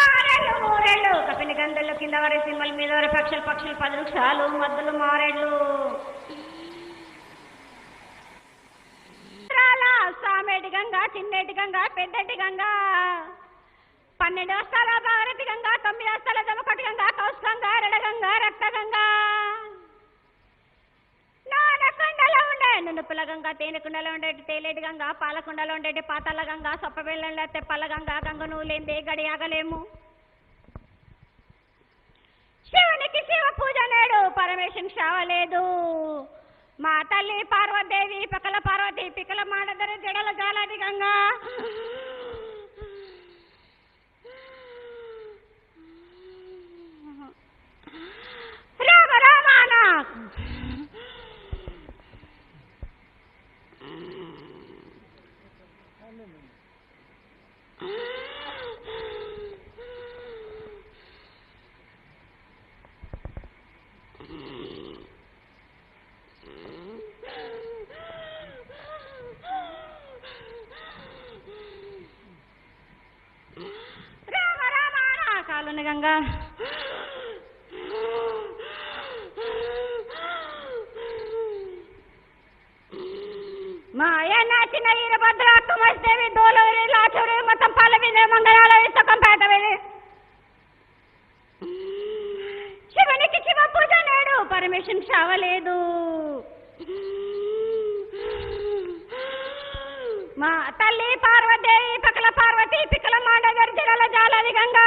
ఆరేళ్ళు మూరేళ్ళు కపిని గంధల్లో కింద వరే సింహల మీద వరే పక్షులు 10 వృక్షాలు మద్దులు మారేళ్ళు సామేటి గంగ చిన్నేటి గంగ పెద్దటి గంగ 12 వస్తాల భారతి గంగ 9 వస్తాల జమకటి గంగ కౌస్ గంగ రెడగంగ రక్త గంగ నానకొండలో ఉండే నునుపుల గంగ తేనెకుండలో ఉండేటి తేలేటి గంగ పాలకుండలో ఉండేటి పాతాల గంగ సొప్పబెళ్ళ తెప్పల గంగ గంగ నువ్వు లేందే గడియాగలేము శివునికి శివ పూజ నేడు పరమేశ్వరునికి శావలేదు మా తల్లి పార్వదేవి పకల పార్వతి పికల మాడదరి జడల జాలాది గంగా రామ రామానా కాలుని గంగా మాయ నాచిన ఈరభద్ర కుమస్దేవి దోలవరి లాచూరి మొత్తం పాలవింద్ర మంగళాల విశ్వకంపేట వెళ్ళి శివునికి శివ పూజ నేడు పరమేశ్వరునికి శావలేదు మా తల్లి పార్వదేవి పకల పార్వతి పికల మాండగర్ జడల జాలాది గంగా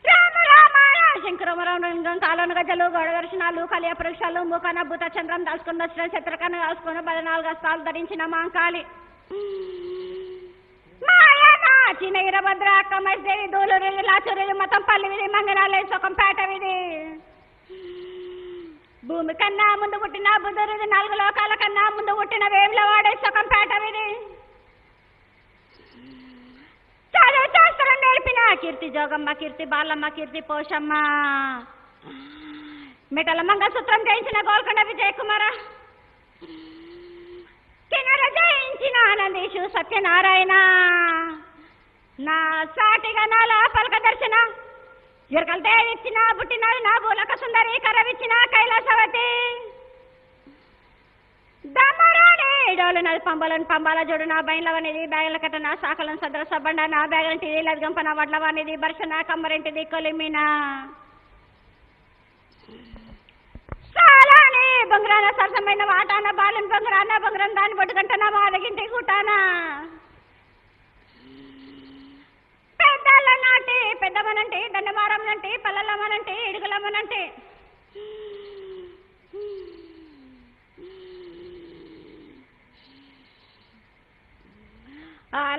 రామ రామ శంకరమరం కాలోన గజలు గౌడ దర్శనాలు కలియ పరీక్షలు మూకన భూత చంద్రం దాల్చుకున్న చిత్రకన్న దాల్చుకున్న 14 హస్తాలు ధరించిన మాంకాళి చిన్న ఈరభద్ర కమస్దేవి దూలూరి లాచూరి మతం పల్లి మంగనాలయ సుఖంపేట విధి భూమి కన్నా ముందు పుట్టిన బుధుడిది 4 లోకాల కన్నా ముందు పుట్టిన వేములవాడే సుఖంపేట విధి చదువు శాస్త్రం నేర్పిన కీర్తి జోగమ్మ కీర్తి బాలమ్మ కీర్తి పోషమ్మ మిటల మంగళసూత్రం జయించిన గోల్కొండ విజయ కుమార కిన్నర జయించిన ఆనందీషు సత్యనారాయణ నా సాటిగా నాల పలక దర్శన ఎరకల దేవిచ్చిన పుట్టినాడు నా భూలక సుందరి కరవిచ్చిన కైలాసవతి దమరాణి డోలు నది పంబాల జోడు నా బయలవనిది బ్యాగుల కట్ట నా శాఖలను సదర సబ్బండ నా బ్యాగులంటిది లద్గంప నా వడ్లవానిది బర్షన కమ్మరింటిది కొలిమిన సాలాని బొంగరాన సరసమైన వాటాన బాలన్ బొంగరం దాని బొడ్డుగంట నా మాదగింటి కూటానా పెద్దలనాటి పెద్దమనంటే దండమారమ్మనంటే పల్లలమ్మనంటే ఇడుగులమ్మనంటే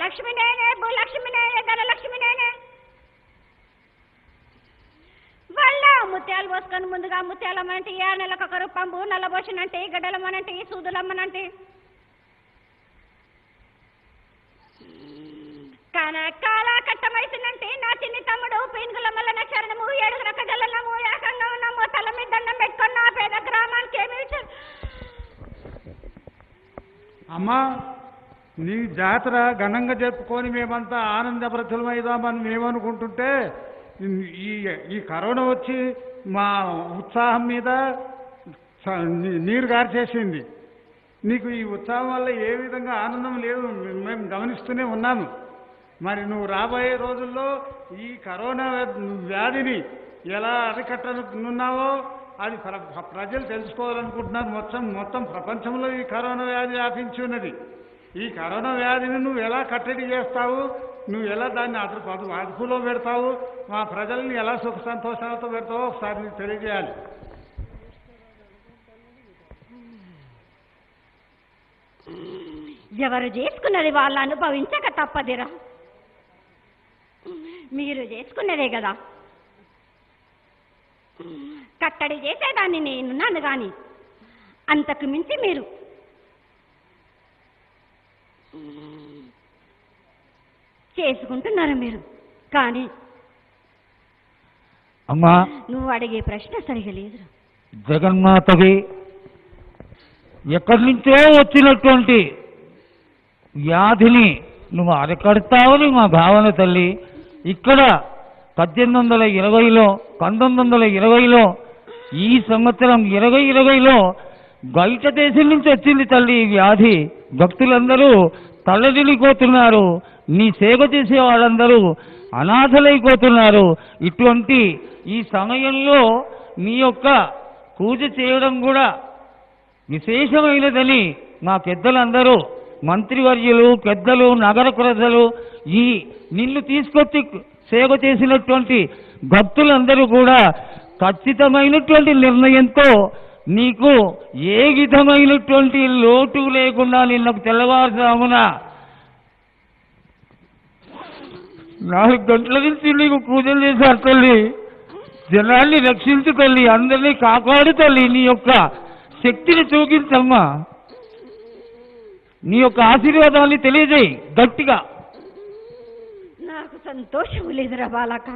లక్ష్మి నేనే భూలక్ష్మి నేనే ధనలక్ష్మి నేనే వాళ్ళ ముత్యాలు పోసుకొని ముందుగా ముత్యాలమ్మనంటే 6 నెలలకు 1 రూపంబు నల్లబోషనంటే గడ్డలమ్మనంటే సూదులమ్మనంటే కనకాల కట్టమైతుందంటే నా చిన్ని తమ్ముడు పెనుగులమ్మల నక్షరణము 7 రక జల్లము ఏకంగా ఉన్నాము తల మీద దండం పెట్టుకున్న పేద గ్రామానికి ఏమి అమ్మా నీ జాతర ఘనంగా చెప్పుకొని మేమంతా ఆనందభ్రతులమైదామని మేమనుకుంటుంటే ఈ కరోనా వచ్చి మా ఉత్సాహం మీద నీరు గార్చేసింది. నీకు ఈ ఉత్సాహం వల్ల ఏ విధంగా ఆనందం లేదు మేము గమనిస్తూనే ఉన్నాము. మరి నువ్వు రాబోయే రోజుల్లో ఈ కరోనా వ్యాధిని ఎలా అరికట్టనున్నావో అది ప్రజలు తెలుసుకోవాలనుకుంటున్నారు. మొత్తం ప్రపంచంలో ఈ కరోనా వ్యాధి వ్యాపించి ఉన్నది. ఈ కరోనా వ్యాధిని నువ్వు ఎలా కట్టడి చేస్తావు, నువ్వు ఎలా దాన్ని అదుపులో పెడతావు, మా ప్రజల్ని ఎలా సుఖ సంతోషాలతో పెడతావో ఒకసారి నీకు తెలియజేయాలి. ఎవరు చేసుకున్నది వాళ్ళు అనుభవించక తప్పదిరా. మీరు చేసుకున్నదే కదా. కట్టడి చేసేదాన్ని నేనున్నాను కానీ అంతకు మించి మీరు చేసుకుంటున్నారు. మీరు కానీ అమ్మా నువ్వు అడిగే ప్రశ్న సరిగా లేదురా. జగన్మాతకి ఎక్కడి నుంచో వచ్చినటువంటి వ్యాధిని నువ్వు అరకడతావని మా భావన తల్లి. ఇక్కడ 1820లో 1920లో ఈ సంవత్సరం 2020లో బయట దేశం నుంచి వచ్చింది తల్లి ఈ వ్యాధి. భక్తులందరూ తల్లడిల్లిపోతున్నారు, నీ సేవ చేసే వాళ్ళందరూ అనాథలైపోతున్నారు. ఇటువంటి ఈ సమయంలో నీ యొక్క పూజ చేయడం కూడా విశేషమైనదని మా పెద్దలందరూ, మంత్రివర్యులు, పెద్దలు, నగర ప్రజలు, ఈ నిన్ను తీసుకొచ్చి సేవ చేసినటువంటి భక్తులందరూ కూడా ఖచ్చితమైనటువంటి నిర్ణయంతో నీకు ఏ విధమైనటువంటి లోటు లేకుండా నిన్నకు తెల్లవారుజామున 4 గంటల నుంచి నీకు పూజలు చేశారు తల్లి. జనాన్ని రక్షించు తల్లి, అందరినీ కాపాడు తల్లి. నీ యొక్క శక్తిని చూపించమ్మా, నీ యొక్క ఆశీర్వాదాన్ని తెలియజేయి గట్టిగా. నాకు సంతోషం లేదురా బాలక.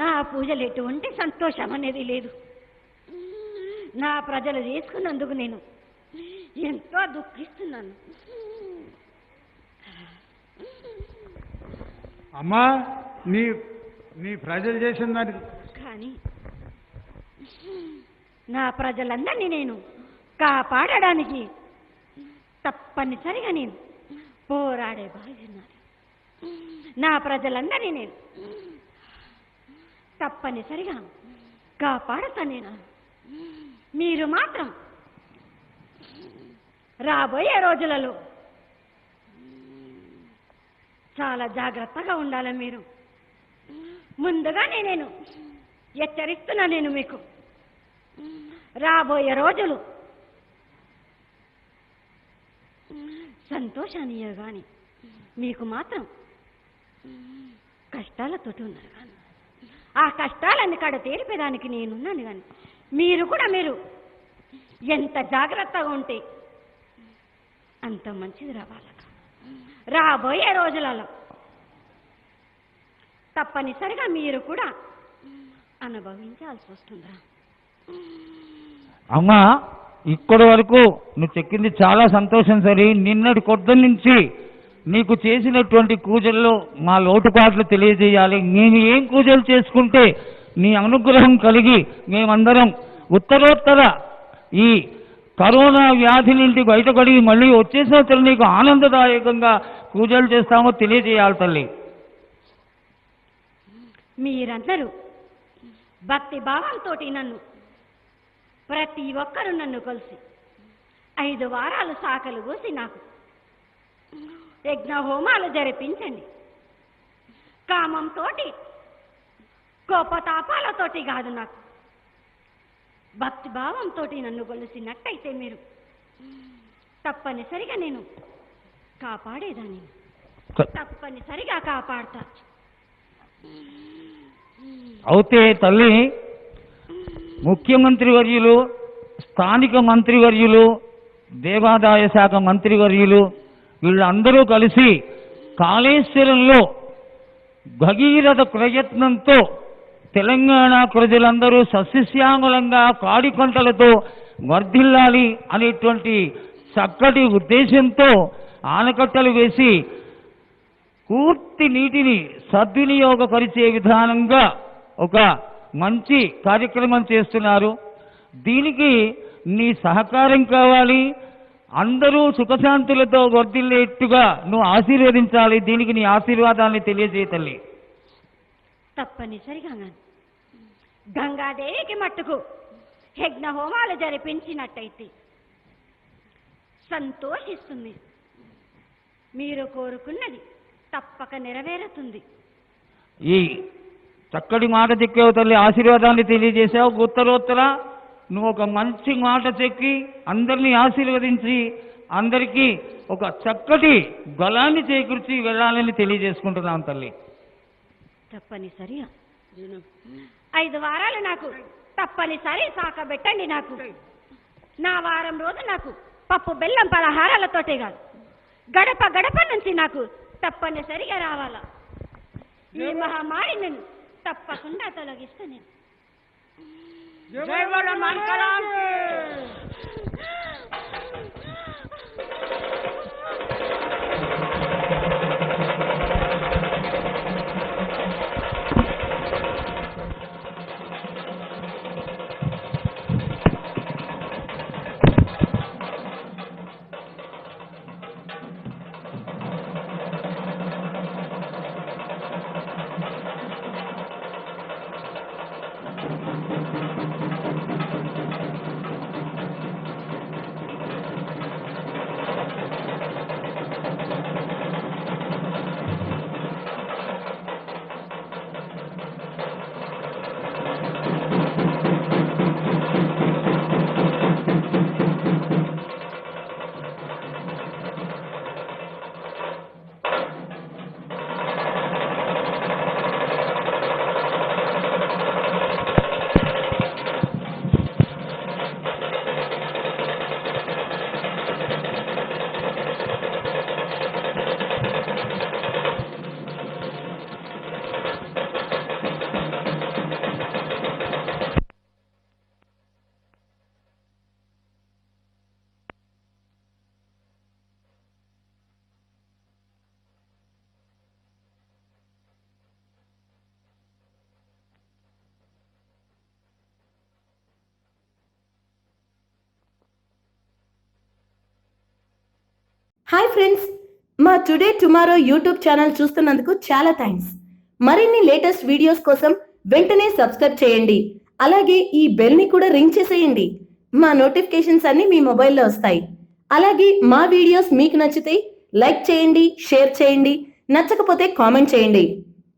నా పూజలు ఎటువంటి సంతోషం అనేది లేదు. నా ప్రజలు చేసుకున్నందుకు నేను ఎంతో దుఃఖిస్తున్నాను. అమ్మా, నీ నీ ప్రజలు చేసిన దానికి కానీ నా ప్రజలందరినీ నేను కాపాడడానికి తప్పనిసరిగా నేను పోరాడే బాధ్యత. నా ప్రజలందరినీ నేను తప్పనిసరిగా కాపాడతాను. నేను మీరు మాత్రం రాబోయే రోజులలో చాలా జాగ్రత్తగా ఉండాలి. మీరు ముందుగానే నేను హెచ్చరిస్తున్నా. నేను మీకు రాబోయే రోజులు సంతోషాన్ని కానీ మీకు మాత్రం కష్టాలతోటి ఉన్నారు. కానీ ఆ కష్టాలన్నీ కాడ తేలిపేదానికి నేనున్నాను. కానీ మీరు ఎంత జాగ్రత్తగా ఉంటే అంత మంచిది రావాలి. రాబోయే రోజులలో తప్పనిసరిగా మీరు కూడా అనుభవించాల్సి వస్తుందా? అమ్మా, ఇక్కడి వరకు నువ్వు చెక్కింది చాలా సంతోషం. సరే, నిన్నటి కొద్ది నుంచి నీకు చేసినటువంటి పూజల్లో మా లోటుపాట్లు తెలియజేయాలి. నేను ఏం పూజలు చేసుకుంటే నీ అనుగ్రహం కలిగి మేమందరం ఉత్తరోత్తర ఈ కరోనా వ్యాధి నుండి బయటపడి మళ్ళీ వచ్చే సంవత్సరం నీకు ఆనందదాయకంగా పూజలు చేస్తామో తెలియజేయాలి తల్లి. మీరందరూ భక్తి భావంతో నన్ను, ప్రతి ఒక్కరూ నన్ను కలిసి 5 వారాలు శాఖలు కోసి నాకు యజ్ఞ హోమాలు జరిపించండి. కామంతో, కోపతాపాలతోటి కాదు, నాకు భక్తి భావంతో నన్ను కొలిసినట్టయితే మీరు తప్పనిసరిగా నేను కాపాడేదాన్ని. తప్పనిసరిగా కాపాడతా. అయితే తల్లి, ముఖ్యమంత్రి వర్యులు, స్థానిక మంత్రివర్యులు, దేవాదాయ శాఖ మంత్రివర్యులు వీళ్ళందరూ కలిసి కాళేశ్వరంలో భగీరథ ప్రయత్నంతో తెలంగాణ ప్రజలందరూ సస్యశ్యామలంగా కాడి పంటలతో వర్ధిల్లాలి అనేటువంటి చక్కటి ఉద్దేశంతో ఆనకట్టలు వేసి పూర్తి నీటిని సద్వినియోగపరిచే విధానంగా ఒక మంచి కార్యక్రమం చేస్తున్నారు. దీనికి నీ సహకారం కావాలి. అందరూ సుఖశాంతులతో వర్ధిల్లేట్టుగా నువ్వు ఆశీర్వదించాలి. దీనికి నీ ఆశీర్వాదాన్ని తెలియజేయ తల్లి. తప్పనిసరిగా గంగాదేవికి మట్టుకు యజ్ఞ హోమాలు జరిపించినట్టయితే సంతోషిస్తుంది. మీరు కోరుకున్నది తప్పక నెరవేరుతుంది. ఈ చక్కటి మాట చెక్కావు తల్లి, ఆశీర్వాదాన్ని తెలియజేశావు. ఉత్తరోత్తర నువ్వు ఒక మంచి మాట చెక్కి అందరినీ ఆశీర్వదించి అందరికీ ఒక చక్కటి బలాన్ని చేకూర్చి వెళ్ళాలని తెలియజేసుకుంటున్నాను తల్లి. తప్పనిసరిగా 5 వారాలు నాకు తప్పనిసరి సాకబెట్టండి. నాకు నా వారం రోజు నాకు పప్పు బెల్లం పలహారాలతోటే కాదు, గడప గడప నుంచి నాకు తప్పనిసరిగా రావాలా. ఈ మహమ్మారి నేను తప్పకుండా తొలగిస్తా. నేను హాయ్ ఫ్రెండ్స్, మా టుడే టుమారో యూట్యూబ్ ఛానల్ చూస్తున్నందుకు చాలా థ్యాంక్స్. మరిన్ని లేటెస్ట్ వీడియోస్ కోసం వెంటనే సబ్స్క్రైబ్ చేయండి. అలాగే ఈ బెల్ ని కూడా రింగ్ చేసేయండి. మా నోటిఫికేషన్స్ అన్ని మీ మొబైల్లో వస్తాయి. అలాగే మా వీడియోస్ మీకు నచ్చితే లైక్ చేయండి, షేర్ చేయండి, నచ్చకపోతే కామెంట్ చేయండి.